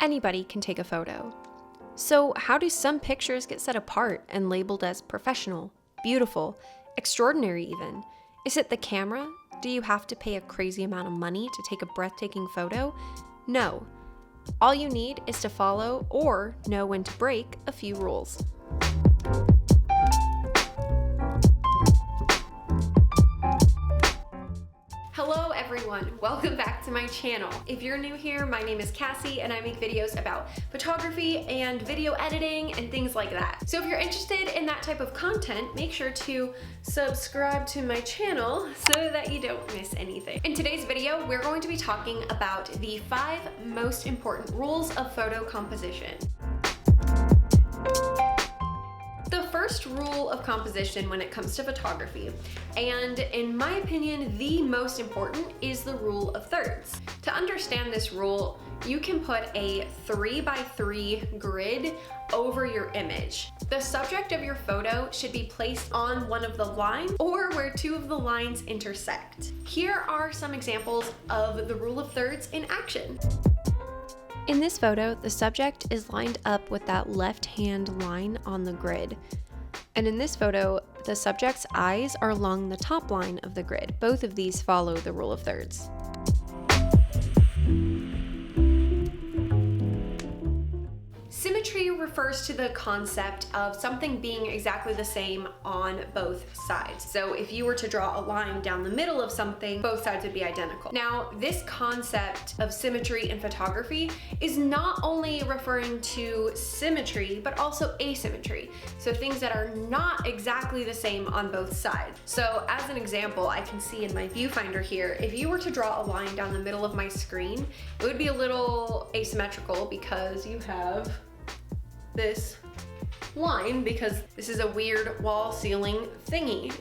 Anybody can take a photo. So how do some pictures get set apart and labeled as professional, beautiful, extraordinary even? Is it the camera? Do you have to pay a crazy amount of money to take a breathtaking photo? No. All you need is to follow or know when to break a few rules. Hello everyone, welcome back to my channel. If you're new here, my name is Cassie and I make videos about photography and video editing and things like that. So if you're interested in that type of content, make sure to subscribe to my channel so that you don't miss anything. In today's video, we're going to be talking about the 5 most important rules of photo composition. The first rule of composition when it comes to photography, and in my opinion, the most important, is the rule of thirds. To understand this rule, you can put a 3x3 grid over your image. The subject of your photo should be placed on one of the lines or where 2 of the lines intersect. Here are some examples of the rule of thirds in action. In this photo, the subject is lined up with that left-hand line on the grid. And in this photo, the subject's eyes are along the top line of the grid. Both of these follow the rule of thirds. Symmetry refers to the concept of something being exactly the same on both sides. So if you were to draw a line down the middle of something, both sides would be identical. Now, this concept of symmetry in photography is not only referring to symmetry, but also asymmetry. So things that are not exactly the same on both sides. So as an example, I can see in my viewfinder here, if you were to draw a line down the middle of my screen, it would be a little asymmetrical because you have this line because this is a weird wall ceiling thingy.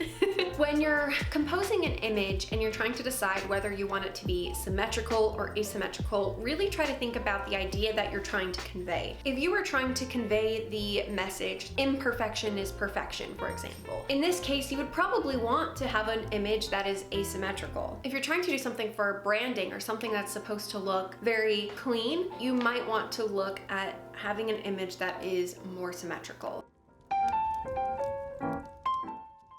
When you're composing an image and you're trying to decide whether you want it to be symmetrical or asymmetrical, really try to think about the idea that you're trying to convey. If you were trying to convey the message, imperfection is perfection, for example, in this case, you would probably want to have an image that is asymmetrical. If you're trying to do something for branding or something that's supposed to look very clean, you might want to look at having an image that is more symmetrical.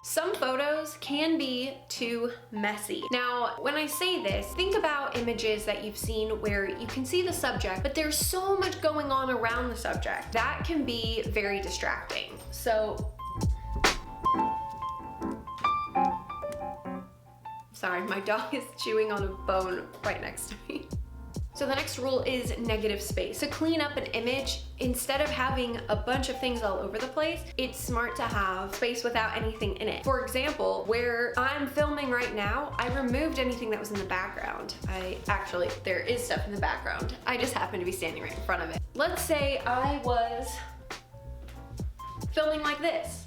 Some photos can be too messy. Now, when I say this, think about images that you've seen where you can see the subject, but there's so much going on around the subject. That can be very distracting. So, sorry, my dog is chewing on a bone right next to me. So the next rule is negative space. To clean up an image, instead of having a bunch of things all over the place, it's smart to have space without anything in it. For example, where I'm filming right now, I removed anything that was in the background. Actually, there is stuff in the background. I just happen to be standing right in front of it. Let's say I was filming like this.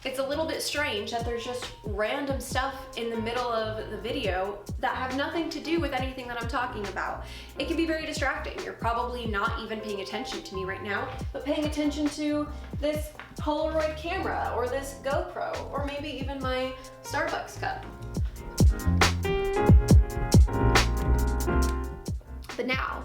It's a little bit strange that there's just random stuff in the middle of the video that have nothing to do with anything that I'm talking about. It can be very distracting. You're probably not even paying attention to me right now, but paying attention to this Polaroid camera or this GoPro or maybe even my Starbucks cup. But now,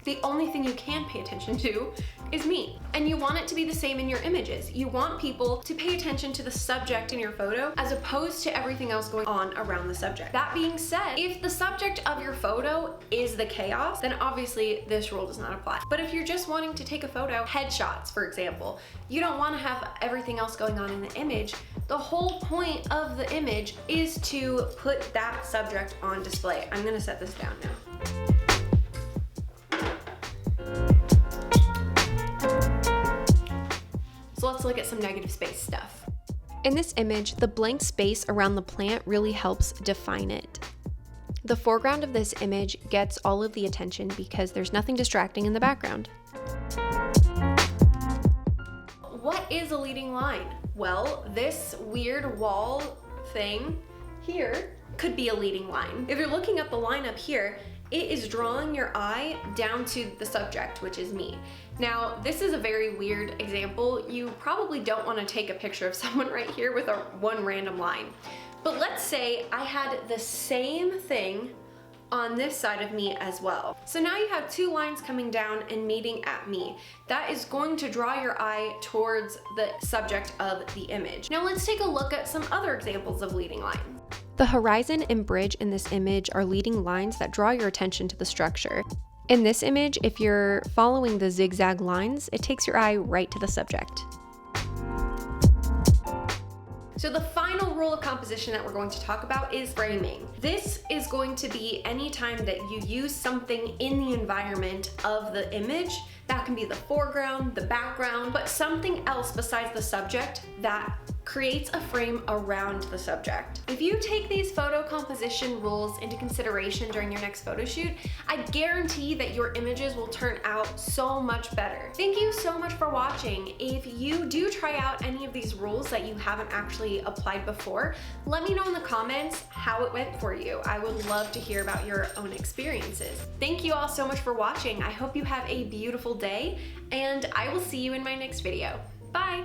the only thing you can pay attention to is me. And you want it to be the same in your images. You want people to pay attention to the subject in your photo as opposed to everything else going on around the subject. That being said, if the subject of your photo is the chaos, then obviously this rule does not apply. But if you're just wanting to take a photo, headshots, for example, you don't want to have everything else going on in the image. The whole point of the image is to put that subject on display. I'm gonna set this down now. So let's look at some negative space stuff. In this image, the blank space around the plant really helps define it. The foreground of this image gets all of the attention because there's nothing distracting in the background. What is a leading line? Well, this weird wall thing here could be a leading line. If you're looking at the line up here, it is drawing your eye down to the subject, which is me. Now, this is a very weird example. You probably don't want to take a picture of someone right here with one random line. But let's say I had the same thing on this side of me as well. So now you have two lines coming down and meeting at me. That is going to draw your eye towards the subject of the image. Now let's take a look at some other examples of leading lines. The horizon and bridge in this image are leading lines that draw your attention to the structure. In this image, if you're following the zigzag lines, it takes your eye right to the subject. So the final rule of composition that we're going to talk about is framing. This is going to be any time that you use something in the environment of the image. That can be the foreground, the background, but something else besides the subject that creates a frame around the subject. If you take these photo composition rules into consideration during your next photo shoot, I guarantee that your images will turn out so much better. Thank you so much for watching. If you do try out any of these rules that you haven't actually applied before, let me know in the comments how it went for you. I would love to hear about your own experiences. Thank you all so much for watching. I hope you have a beautiful day, and I will see you in my next video. Bye!